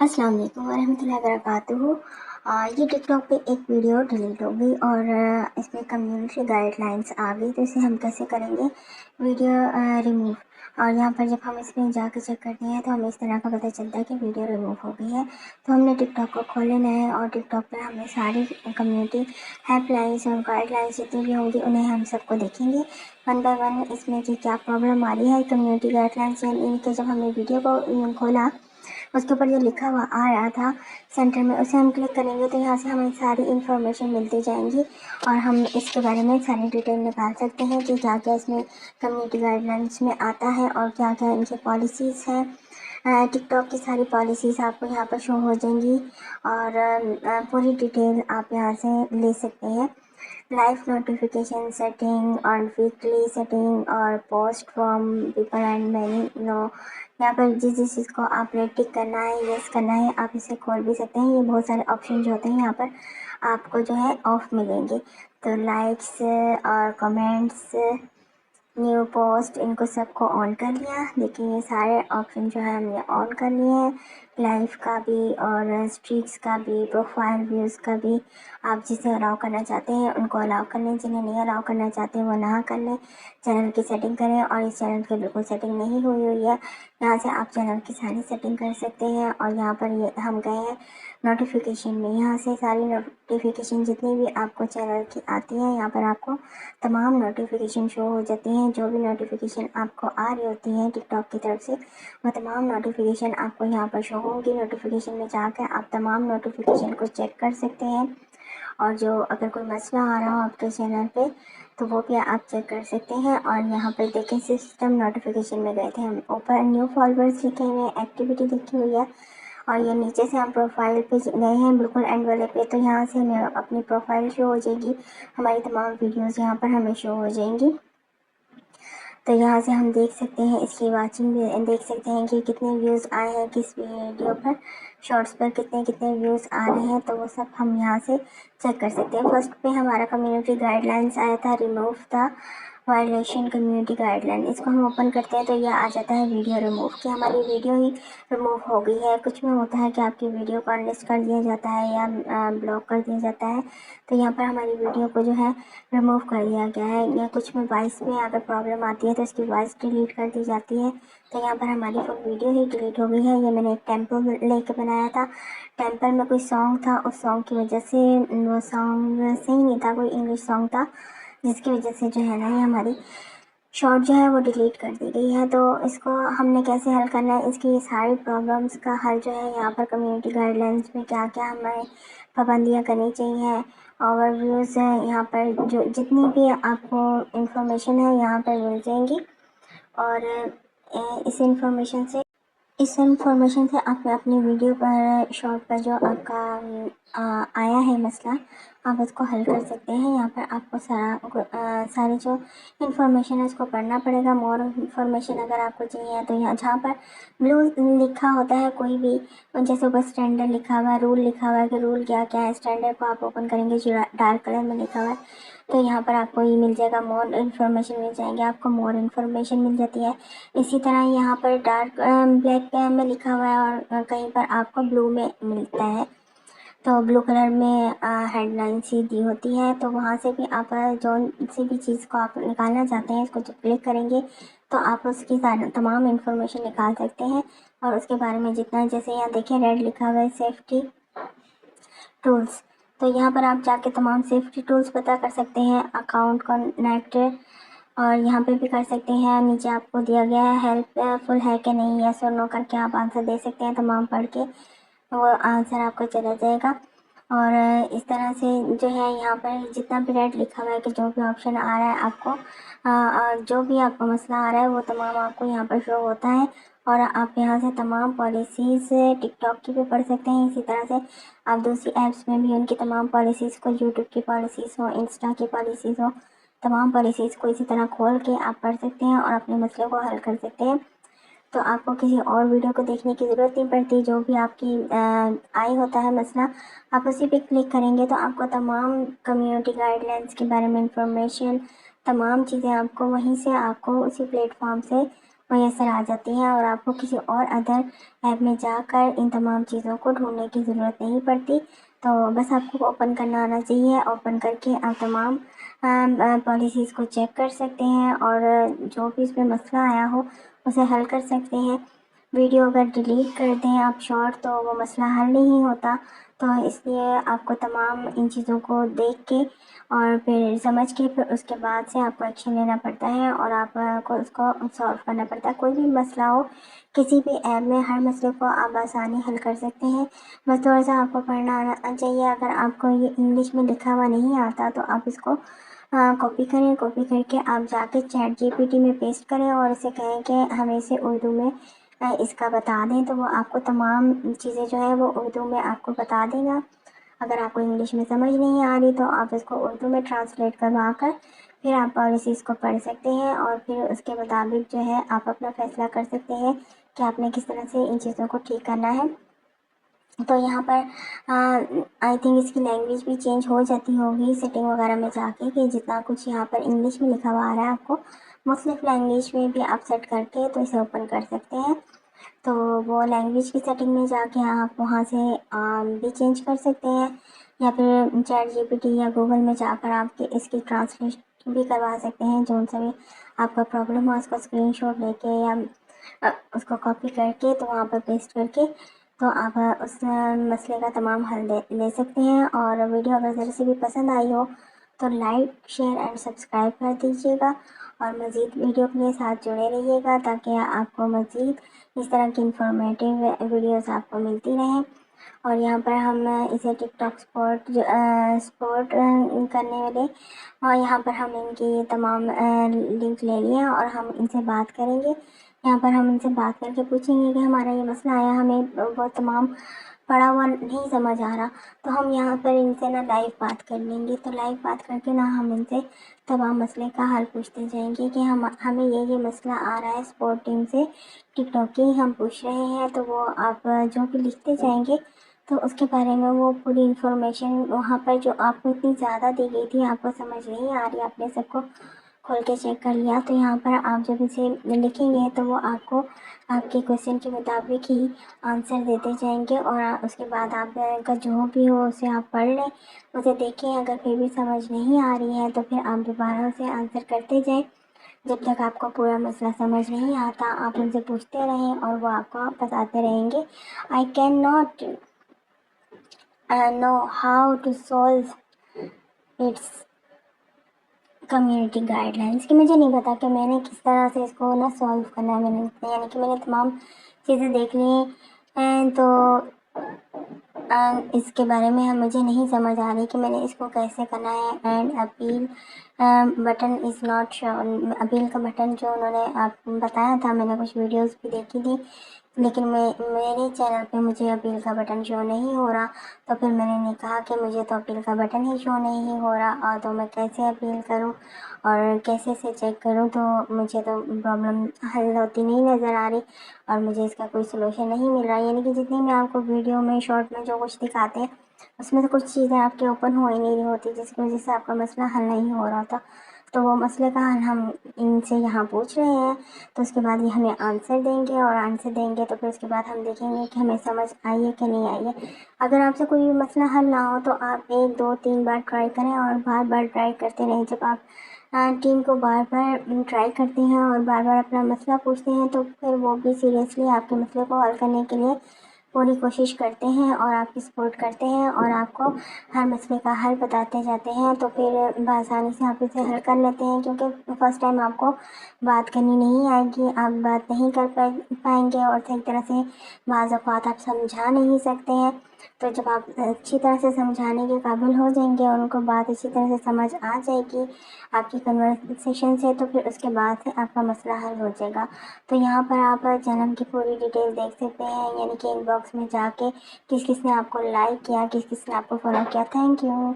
अस्सलाम वालेकुम वरहमतुल्लाहि वबरकातुहू। ये टिकटॉक पे एक वीडियो डिलीट हो गई और इसमें कम्युनिटी गाइडलाइंस आ गई, तो इसे हम कैसे करेंगे वीडियो रिमूव। और यहाँ पर जब हम इसमें जाकर चेक करते हैं तो हमें इस तरह का पता चलता है कि वीडियो रिमूव हो गई है। तो हमने टिकटॉक को खोल लेना है और टिकटॉक पर हमें सारी कम्युनिटी हेल्पलाइंस और गाइडलाइंस जितनी भी होंगी उन्हें हम सबको देखेंगे वन बाय वन, इसमें कि क्या प्रॉब्लम आ रही है। कम्युनिटी गाइडलाइंस यानी इनके जब हमने वीडियो को खोला उसके ऊपर जो लिखा हुआ आ रहा था सेंटर में, उसे हम क्लिक करेंगे तो यहाँ से हमें सारी इन्फॉर्मेशन मिलती जाएंगी और हम इसके बारे में सारी डिटेल निकाल सकते हैं कि क्या क्या इसमें कम्युनिटी गाइडलाइंस में आता है और क्या क्या इनकी पॉलिसीज़ हैं। टिकटॉक की सारी पॉलिसीज़ आपको यहाँ पर शो हो जाएंगी और पूरी डिटेल आप यहाँ से ले सकते हैं। लाइव नोटिफिकेशन सेटिंग और वीकली सेटिंग और post from people and many no, यहाँ पर जिस जिस चीज़ को आपने टिक करना है, यस करना है, आप इसे खोल भी सकते हैं। ये बहुत सारे ऑप्शन जो होते हैं यहाँ पर आपको जो है ऑफ मिलेंगे। तो लाइक्स और कमेंट्स, न्यू पोस्ट, इनको सबको ऑन कर लिया। देखिए ये सारे ऑप्शन जो है हमने ऑन कर लिए हैं, लाइव का भी और स्ट्रीक्स का भी, प्रोफाइल व्यूज़ का भी। आप जिसे अलाउ करना चाहते हैं उनको अलाउ कर लें, जिन्हें नहीं अलाउ करना चाहते वो ना कर लें। चैनल की सेटिंग करें और इस चैनल की बिल्कुल सेटिंग नहीं हुई हुई है, यहाँ से आप चैनल की सारी सेटिंग कर सकते हैं। और यहाँ पर ये हम गए हैं नोटिफिकेशन में, यहाँ से सारी नोटिफिकेशन जितनी भी आपको चैनल की आती हैं यहाँ पर आपको तमाम नोटिफिकेशन शो हो जाती हैं। जो भी नोटिफिकेशन आपको आ रही होती हैं टिकटॉक की तरफ से वो तमाम नोटिफिकेशन आपको यहाँ पर शो होंगी। नोटिफिकेशन में जाकर आप तमाम नोटिफिकेशन को चेक कर सकते हैं और जो अगर कोई मसला आ रहा हो आपके चैनल पे तो वो भी आप चेक कर सकते हैं। और यहाँ पर देखें सिस्टम नोटिफिकेशन में गए थे हम, ऊपर न्यू फॉलोअर्स लिखे हुए हैं, एक्टिविटी लिखी हुई है और ये नीचे से हम प्रोफाइल पे गए हैं बिल्कुल एंड वाले पे, तो यहाँ से हमें अपनी प्रोफाइल शो हो जाएगी, हमारी तमाम वीडियोस यहाँ पर हमें शो हो जाएंगी। तो यहाँ से हम देख सकते हैं, इसकी वाचिंग भी देख सकते हैं कि कितने व्यूज़ आए हैं किस वीडियो पर, शॉर्ट्स पर कितने कितने व्यूज़ आ रहे हैं, तो वो सब हम यहाँ से चेक कर सकते हैं। फर्स्ट पे हमारा कम्युनिटी गाइडलाइंस आया था, remove the violation community guideline. इसको हम ओपन करते हैं तो यह आ जाता है वीडियो रिमूव, कि हमारी वीडियो ही रिमूव हो गई है। कुछ में होता है कि आपकी वीडियो को अनलिस्ट कर दिया जाता है या ब्लॉक कर दिया जाता है, तो यहाँ पर हमारी वीडियो को जो है रिमूव कर दिया गया है। या कुछ में वॉइस में अगर प्रॉब्लम आती है तो इसकी वॉइस डिलीट कर दी जाती है, तो यहाँ पर हमारी फुल वीडियो ही डिलीट हो गई है। ये मैंने एक टेम्पल लेके बनाया था, टेम्पल में कोई सॉन्ग था, उस सॉन्ग की वजह से वो सॉन्ग सही नहीं था, कोई इंग्लिश सॉन्ग था, जिसकी वजह से जो है ना ये हमारी शॉर्ट जो है वो डिलीट कर दी गई है। तो इसको हमने कैसे हल करना है, इसकी ये सारी प्रॉब्लम्स का हल जो है यहाँ पर कम्युनिटी गाइडलाइंस में क्या क्या हमें पाबंदियाँ करनी चाहिए, ओवरव्यूज़ है यहाँ पर, जो जितनी भी आपको इंफॉर्मेशन है यहाँ पर मिल जाएंगी। और इस इंफॉर्मेशन से आप अपनी वीडियो पर शॉर्ट पर जो आपका आया है मसला, आप उसको हल कर सकते हैं। यहाँ पर आपको सारी जो इन्फॉर्मेशन है उसको पढ़ना पड़ेगा। मोर इन्फॉर्मेशन अगर आपको चाहिए तो यहाँ जहाँ पर ब्लू लिखा होता है कोई भी, जैसे ऊपर स्टैंडर्ड लिखा हुआ है, रूल लिखा हुआ है कि रूल क्या क्या है, स्टैंडर्ड को आप ओपन करेंगे जो डार्क कलर में लिखा हुआ है, तो यहाँ पर आपको ये मिल जाएगा, मोर इन्फॉर्मेशन मिल जाएंगे, आपको मोर इन्फॉर्मेशन मिल जाती है। इसी तरह यहाँ पर डार्क ब्लैक में लिखा हुआ है और कहीं पर आपको ब्लू में मिलता है, तो ब्लू कलर में हेडलाइन सी दी होती है, तो वहाँ से भी आप जो सी भी चीज़ को आप निकालना चाहते हैं इसको जब क्लिक करेंगे तो आप उसकी तमाम इन्फॉर्मेशन निकाल सकते हैं और उसके बारे में जितना, जैसे यहाँ देखिए रेड लिखा हुआ है सेफ्टी टूल्स, तो यहाँ पर आप जाके तमाम सेफ्टी टूल्स पता कर सकते हैं, अकाउंट कनेक्ट और यहाँ पे भी कर सकते हैं। नीचे आपको दिया गया है हेल्पफुल है कि नहीं, यस और नो करके आप आंसर दे सकते हैं, तमाम पढ़ के वो आंसर आपको चला जाएगा। और इस तरह से जो है यहाँ पर जितना भी रेड लिखा हुआ है कि जो भी ऑप्शन आ रहा है आपको जो भी आपको मसला आ रहा है वो तमाम आपको यहाँ पर शो होता है और आप यहाँ से तमाम पॉलिसीज़ टिकटॉक की भी पढ़ सकते हैं। इसी तरह से आप दूसरी ऐप्स में भी उनकी तमाम पॉलिसीज़ को, यूट्यूब की पॉलिसीज़ हो, इंस्टा की पॉलिसीज़ हो, तमाम पॉलिसीज़ को इसी तरह खोल के आप पढ़ सकते हैं और अपने मसले को हल कर सकते हैं। तो आपको किसी और वीडियो को देखने की ज़रूरत नहीं पड़ती, जो भी आपकी आई होता है मसला आप उसी पे क्लिक करेंगे तो आपको तमाम कम्युनिटी गाइडलाइंस के बारे में इंफॉर्मेशन, तमाम चीज़ें आपको वहीं से आपको उसी प्लेटफॉर्म से मैसर आ जाती हैं और आपको किसी और अदर ऐप में जाकर इन तमाम चीज़ों को ढूंढने की ज़रूरत नहीं पड़ती। तो बस आपको ओपन करना आना चाहिए। ओपन करके आप तमाम पॉलिसीज़ को चेक कर सकते हैं और जो भी इसमें मसला आया हो उसे हल कर सकते हैं। वीडियो अगर डिलीट कर दें आप शॉर्ट तो वो मसला हल नहीं होता। तो इसलिए आपको तमाम इन चीज़ों को देख के और फिर समझ के फिर उसके बाद से आपको एक्शन लेना पड़ता है और आपको उसको सॉल्व करना पड़ता है। कोई भी मसला हो किसी भी ऐप में, हर मसले को आप आसानी हल कर सकते हैं। बस थोड़ा-सा आपको पढ़ना आना चाहिए। अगर आपको ये इंग्लिश में लिखा हुआ नहीं आता तो आप इसको कॉपी करें। कॉपी करके आप जाके चैट जीपीटी में पेस्ट करें और उसे कहें कि हमें इसे उर्दू में इसका बता दें, तो वो आपको तमाम चीज़ें जो है वो उर्दू में आपको बता देगा। अगर आपको इंग्लिश में समझ नहीं आ रही तो आप इसको उर्दू में ट्रांसलेट करवा कर फिर आप पॉलिसीज़ को पढ़ सकते हैं और फिर उसके मुताबिक जो है आप अपना फ़ैसला कर सकते हैं कि आपने किस तरह से इन चीज़ों को ठीक करना है। तो यहाँ पर आई थिंक इसकी लैंग्वेज भी चेंज हो जाती होगी सेटिंग वगैरह में जाके कि जितना कुछ यहाँ पर इंग्लिश में लिखा हुआ आ रहा है आपको मुख्तलिफ लैंग्वेज में भी आप सेट करके तो इसे ओपन कर सकते हैं। तो वो लैंग्वेज की सेटिंग में जाके आप वहाँ से भी चेंज कर सकते हैं या फिर चैट जीपीटी या गूगल में जाकर आप इसकी ट्रांसलेशन भी करवा सकते हैं। जो सा भी आपका प्रॉब्लम हो उसका स्क्रीनशॉट लेके या उसको कॉपी करके तो वहाँ पर पेस्ट करके तो आप उस मसले का तमाम हल ले सकते हैं। और वीडियो अगर ज़रा से भी पसंद आई हो तो लाइक शेयर एंड सब्सक्राइब कर दीजिएगा और मज़ीद वीडियो के लिए साथ जुड़े रहिएगा ताकि आपको मज़ीद इस तरह की इंफॉर्मेटिव वीडियोस आपको मिलती रहें। और यहाँ पर हम इसे टिकटॉक स्पॉट करने वाले और यहाँ पर हम इनकी तमाम लिंक ले लिए हैं और हम इनसे बात करेंगे। यहाँ पर हम इनसे बात करके पूछेंगे कि हमारा ये मसला आया, हमें वो तमाम पढ़ा हुआ नहीं समझ आ रहा, तो हम यहाँ पर इनसे ना लाइव बात कर लेंगे। तो लाइव बात करके ना हम इनसे तमाम मसले का हल पूछते जाएंगे कि हमें ये मसला आ रहा है स्पोर्ट टीम से टिकटॉक की हम पूछ रहे हैं। तो वो आप जो भी लिखते जाएंगे तो उसके बारे में वो पूरी इन्फॉर्मेशन वहाँ पर जो आपको इतनी ज़्यादा दी गई थी आपको समझ नहीं आ रही, आपने सबको खोल के चेक कर लिया, तो यहाँ पर आप जब इसे लिखेंगे तो वो आपको आपके क्वेश्चन के मुताबिक ही आंसर देते जाएंगे और उसके बाद आपका जो भी हो उसे आप पढ़ लें, उसे देखें। अगर फिर भी समझ नहीं आ रही है तो फिर आप दोबारा उसे आंसर करते जाएं। जब तक आपको पूरा मसला समझ नहीं आता आप उनसे पूछते रहें और वो आपको बताते रहेंगे। I can not know how to solve its community guidelines, कि मुझे नहीं पता कि मैंने किस तरह से इसको ना सॉल्व करना है। यानी कि मैंने तमाम चीज़ें देख ली हैं तो इसके बारे में मुझे नहीं समझ आ रही कि मैंने इसको कैसे करना है। And appeal button is not shown, appeal का बटन जो उन्होंने आप बताया था, मैंने कुछ वीडियोस भी देखी थी लेकिन मेरे चैनल पे मुझे अपील का बटन शो नहीं हो रहा। तो फिर मैंने कहा कि मुझे तो अपील का बटन ही शो नहीं हो रहा और तो मैं कैसे अपील करूं और कैसे से चेक करूं, तो मुझे तो प्रॉब्लम हल होती नहीं नज़र आ रही और मुझे इसका कोई सलूशन नहीं मिल रहा। यानी कि जितनी मैं आपको वीडियो में शॉर्ट में जो कुछ दिखाते हैं उसमें से कुछ चीज़ें आपके ओपन हो ही नहीं रही होती जिसकी वजह से आपका मसला हल नहीं हो रहा था। तो वो मसले का हल हम इनसे यहाँ पूछ रहे हैं। तो उसके बाद ये हमें आंसर देंगे और आंसर देंगे तो फिर उसके बाद हम देखेंगे कि हमें समझ आई है कि नहीं आई है। अगर आपसे कोई भी मसला हल ना हो तो आप 1 2 3 बार ट्राई करें और बार बार ट्राई करते रहें। जब आप टीम को बार बार ट्राई करते हैं और बार बार अपना मसला पूछते हैं तो फिर वो भी सीरियसली आपके मसले को हल करने के लिए पूरी कोशिश करते हैं और आपकी सपोर्ट करते हैं और आपको हर मसले का हल बताते जाते हैं। तो फिर बआसानी से आप इसे हल कर लेते हैं क्योंकि फ़र्स्ट टाइम आपको बात करनी नहीं आएगी, आप बात नहीं कर पाएंगे और सही तरह से बाज़ औक़ात आप समझा नहीं सकते हैं। तो जब आप अच्छी तरह से समझाने के काबिल हो जाएंगे और उनको बात अच्छी तरह से समझ आ जाएगी आपकी कन्वर्सेशन से, तो फिर उसके बाद से आपका मसला हल हो जाएगा। तो यहाँ पर आप चैनल की पूरी डिटेल देख सकते हैं, यानी कि इनबॉक्स में जाके किस किस ने आपको लाइक किया, किस किस ने आपको फॉलो किया। Thank you.